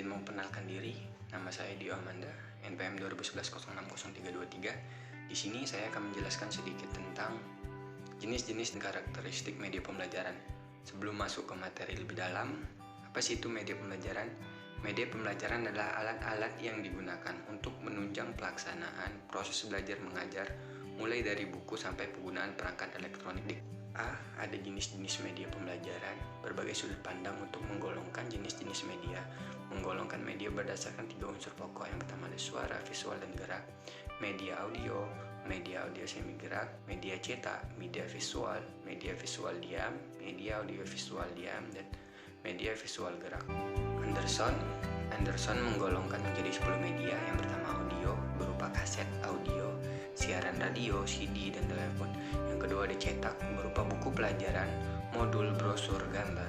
izin memperkenalkan diri. Nama saya Dio Amanda, NPM 2011-060323. Di sini saya akan menjelaskan sedikit tentang jenis-jenis dan karakteristik media pembelajaran. Sebelum masuk ke materi lebih dalam, apa sih itu media pembelajaran? Media pembelajaran adalah alat-alat yang digunakan untuk menunjang pelaksanaan proses belajar mengajar, mulai dari buku sampai penggunaan perangkat elektronik. Ada jenis-jenis media pembelajaran, berbagai sudut pandang untuk menggolongkan jenis-jenis media. Menggolongkan media berdasarkan 3 unsur pokok. Yang pertama ada suara, visual, dan gerak. Media audio semi gerak, media cetak, media visual diam, media audio visual diam, dan media visual gerak. Anderson menggolongkan menjadi 10 media. Yang pertama audio, berupa kaset audio, siaran radio, CD, dan telepon. Yang kedua ada cetak, berupa buku pelajaran, modul, brosur, gambar.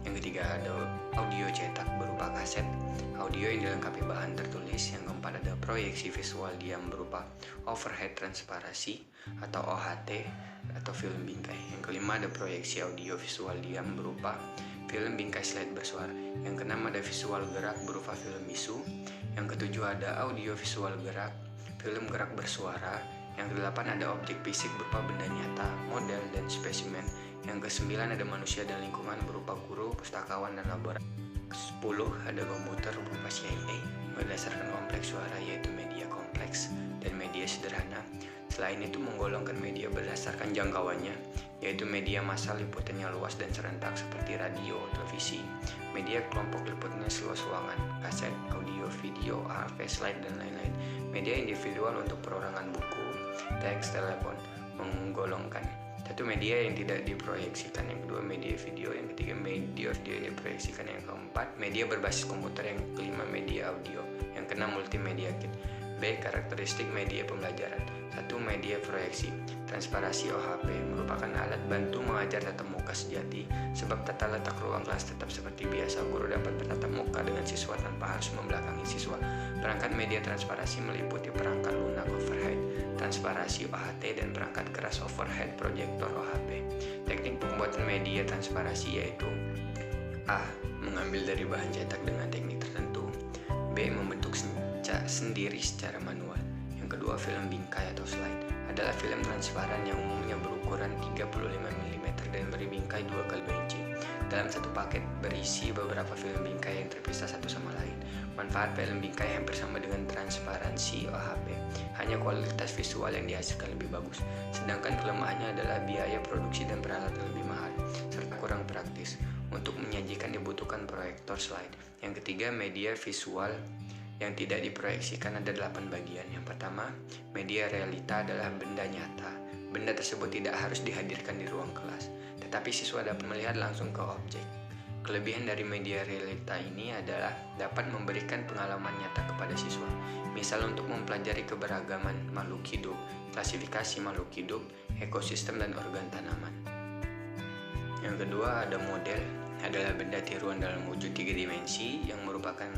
Yang ketiga ada audio cetak, berupa kaset audio yang dilengkapi bahan tertulis. Yang keempat ada proyeksi visual diam, berupa overhead transparansi atau OHT atau film bingkai. Yang kelima ada proyeksi audio visual diam, berupa film bingkai slide bersuara. Yang keenam ada visual gerak, berupa film bisu. Yang ketujuh ada audio visual gerak, film gerak bersuara. Yang kedelapan ada objek fisik berupa benda nyata, model, dan spesimen. Yang kesembilan ada manusia dan lingkungan berupa guru, pustakawan, dan laboratorium. 10 ada komputer berupa CIA berdasarkan kompleks suara, yaitu media kompleks dan media sederhana. Selain itu menggolongkan media berdasarkan jangkauannya, yaitu media massal liputannya luas dan serentak seperti radio, televisi. Media kelompok liputannya seluas ruangan, kaset, audio, video, HP, slide, dan lain-lain. Media individual untuk perorangan buku, teks, telepon. Menggolongkan satu media yang tidak diproyeksikan, yang kedua media video, yang ketiga media audio yang diproyeksikan, yang keempat media berbasis komputer, yang kelima media audio, yang keenam multimedia kit. B. Karakteristik media pembelajaran. 1. Media proyeksi. Transparansi OHP merupakan alat bantu mengajar tatap muka sejati. Sebab tata letak ruang kelas tetap seperti biasa, guru dapat bertatap muka dengan siswa tanpa harus membelakangi siswa. Perangkat media transparansi meliputi perangkat lunak overhead, transparansi OHT, dan perangkat keras overhead proyektor OHP. Teknik pembuatan media transparansi yaitu A. Mengambil dari bahan cetak dengan teknik tertentu. B. Membentuk sendiri secara manual. Yang kedua, film bingkai atau slide adalah film transparan yang umumnya berukuran 35 mm dan berbingkai 2x2 inci. Dalam satu paket berisi beberapa film bingkai yang terpisah satu sama lain. Manfaat film bingkai hampir sama dengan transparansi OHP, hanya kualitas visual yang dihasilkan lebih bagus. Sedangkan kelemahannya adalah biaya produksi dan peralatan lebih mahal, serta kurang praktis. Untuk menyajikan dibutuhkan proyektor slide. Yang ketiga, media visual yang tidak diproyeksikan ada 8 bagian. Yang pertama, media realita adalah benda nyata. Benda tersebut tidak harus dihadirkan di ruang kelas, tetapi siswa dapat melihat langsung ke objek. Kelebihan dari media realita ini adalah dapat memberikan pengalaman nyata kepada siswa. Misal untuk mempelajari keberagaman makhluk hidup, klasifikasi makhluk hidup, ekosistem, dan organ tanaman. Yang kedua ada model, adalah benda tiruan dalam wujud 3 dimensi yang merupakan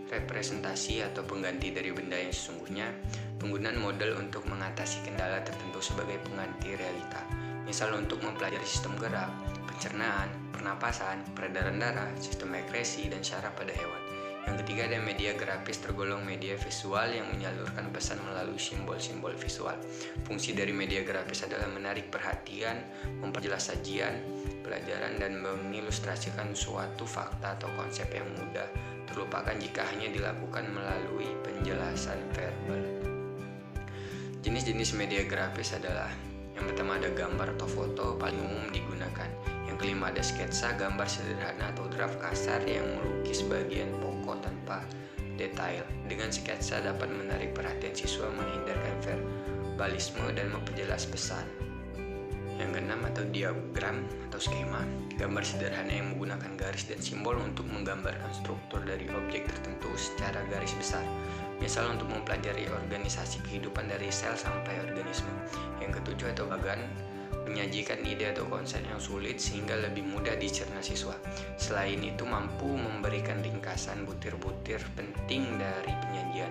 representasi atau pengganti dari benda yang sesungguhnya. Penggunaan model untuk mengatasi kendala tertentu sebagai pengganti realita. Misal untuk mempelajari sistem gerak, pencernaan, pernapasan, peredaran darah, sistem ekskresi, dan syaraf pada hewan. Yang ketiga ada media grafis, tergolong media visual yang menyalurkan pesan melalui simbol-simbol visual. Fungsi dari media grafis adalah menarik perhatian, memperjelas sajian pelajaran, dan mengilustrasikan suatu fakta atau konsep yang mudah terlupakan jika hanya dilakukan melalui penjelasan verbal. Jenis-jenis media grafis adalah: yang pertama ada gambar atau foto, paling umum digunakan. Yang kelima ada sketsa, gambar sederhana atau draft kasar yang melukis bagian pokok tanpa detail. Dengan sketsa dapat menarik perhatian siswa, menghindarkan verbalisme, dan memperjelas pesan. Yang keenam atau diagram atau skema, gambar sederhana yang menggunakan garis dan simbol untuk menggambarkan struktur dari objek tertentu secara garis besar. Misal untuk mempelajari organisasi kehidupan dari sel sampai organisme. Yang ketujuh atau bagan, menyajikan ide atau konsep yang sulit sehingga lebih mudah dicerna siswa. Selain itu mampu memberikan ringkasan butir-butir penting dari penyajian.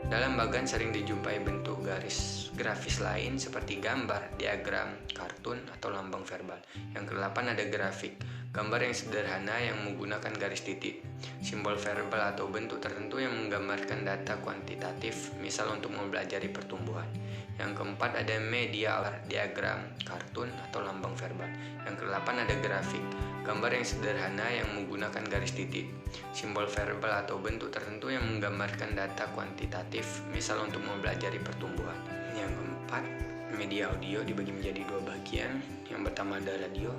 Dalam bagan sering dijumpai bentuk garis grafis lain seperti gambar, diagram, kartun, atau lambang verbal. Yang kedelapan ada grafik, gambar yang sederhana yang menggunakan garis titik, simbol verbal atau bentuk tertentu yang menggambarkan data kuantitatif, misal untuk mempelajari pertumbuhan. Yang keempat ada media, diagram, kartun, atau lambang verbal. Yang kedelapan ada grafik, gambar yang sederhana yang menggunakan garis titik, simbol verbal atau bentuk tertentu yang menggambarkan data kuantitatif, misal untuk mempelajari pertumbuhan. Yang keempat, media audio dibagi menjadi dua bagian. Yang pertama ada radio.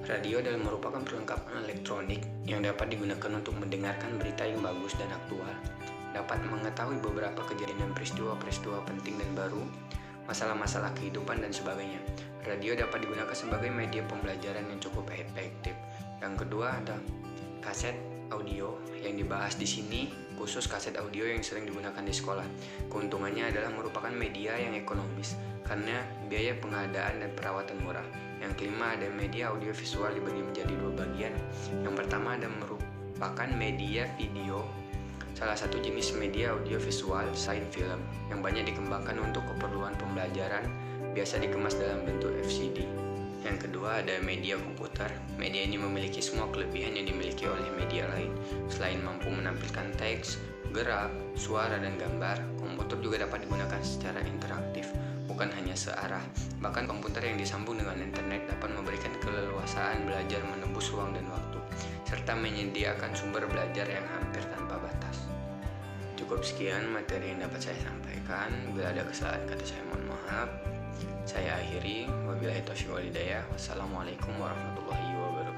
Radio adalah merupakan perlengkapan elektronik yang dapat digunakan untuk mendengarkan berita yang bagus dan aktual, dapat mengetahui beberapa kejadian dan peristiwa-peristiwa penting dan baru, masalah-masalah kehidupan dan sebagainya. Radio dapat digunakan sebagai media pembelajaran yang cukup efektif. Yang kedua ada kaset audio. Yang dibahas di sini khusus kaset audio yang sering digunakan di sekolah. Keuntungannya adalah merupakan media yang ekonomis karena biaya pengadaan dan perawatan murah. Yang kelima ada media audio visual dibagi menjadi dua bagian. Yang pertama ada merupakan media video. Salah satu jenis media audio visual selain film yang banyak dikembangkan untuk keperluan pembelajaran, biasa dikemas dalam bentuk VCD. Yang kedua ada media komputer. Media ini memiliki semua kelebihan yang dimiliki oleh media lain. Selain mampu menampilkan teks, gerak, suara, dan gambar, komputer juga dapat digunakan secara interaktif, bukan hanya searah. Bahkan komputer yang disambung dengan internet dapat memberikan keleluasaan belajar menembus ruang dan waktu, serta menyediakan sumber belajar yang hampir tanpa batas. Cukup sekian materi yang dapat saya sampaikan. Bila ada kesalahan kata saya mohon maaf. Saya akhiri. Wabillahi taufiq wal hidayah. Wassalamualaikum warahmatullahi wabarakatuh.